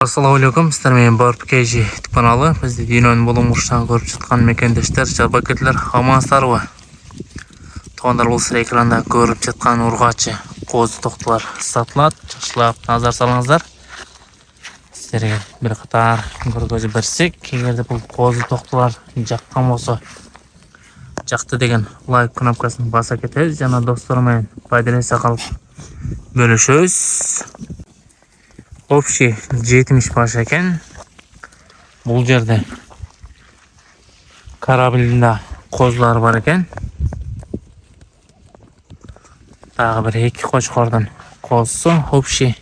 Assalamualaikum, sizlar meni Barp KG kanalı. Bizde dünyanın bulunmuştan görüp çıkan mekendeşler, şabaketler, amanslar. Toğanlar olsa ekranda görüp çıkan urgaçı, kozu toqtular satılat, çaşlap nazar salыңыздар. Sizlerge bir qatar görgözü bersek, egerde bu kozu toqtular жаққан болса, жақты деген лайк кнопкасын баса кетесіз, жана достармен пайдаланса қалып бөлüşөз. Общий 70 baş eкен. Бұл жерде корабльда қозылар бар екен. Тағы бір 2 қошқордан қозысы. Общий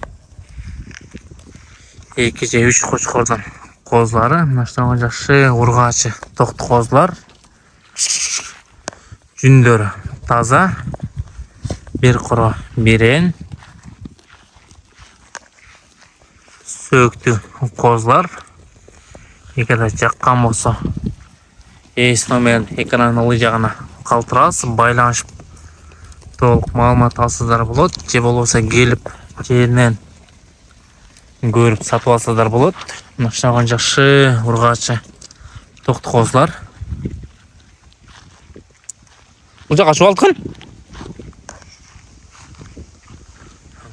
2 же 3 қошқордан қозылары. Наштанға жақшы ургачы тоқты қозылар. Жүндері таза. Bir құры берен. Söktü kozlar. Егер жаққан болса, ес номер экранын жағына қалтырасыз, байланышып толық маалымат алсыздар болады. Же болса келіп жерінен көріп сатып алсыздар болады. Нашаған жақшы ургачы тоқты қозлар. Бұл жаққа ашып алдықын.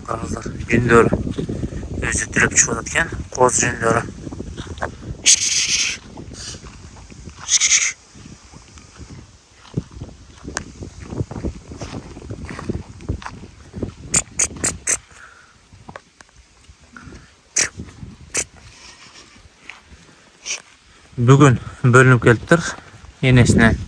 Қараңыздар, жүндері өзі түліп шығып жатқан қоз жүндері. Бүгін бөлініп келіптір енесінен.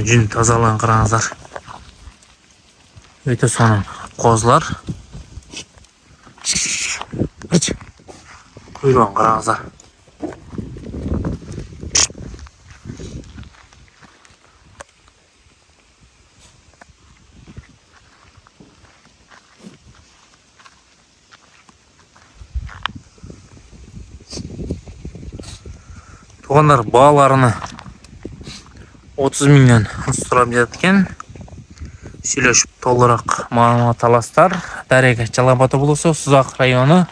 Жүн тазалығын қараңыздар. Өте соның қозлар. Құйрығын қараңыздар. Туғандар балаларыны 30 миллион сұрап жатқан. Сөйлешіп толырақ маалымат аласыздар. Дарега Жалапаты болысы, Сузақ районы,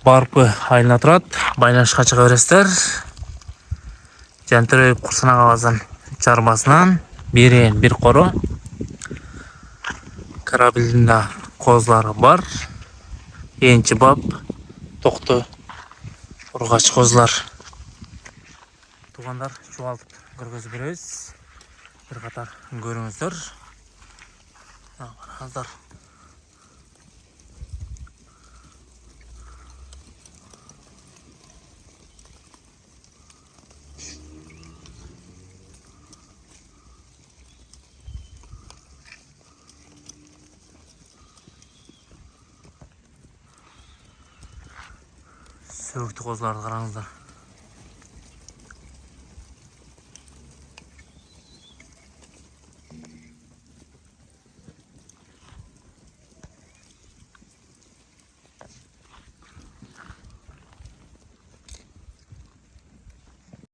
Барпы айылына тұрады. Байланышқа шыға бересіздер. Жантөрөйүп Курсана қаласының чарбасынан берен bir қоры. Корабльдінде қозлары бар. Енчі бап, тоқты ургач қозлар. Туғандар чуалтып көргөзүп беребиз. Bir қатар көрүңүздөр. Қараңыздар. Söktü қозларды қараңыздар.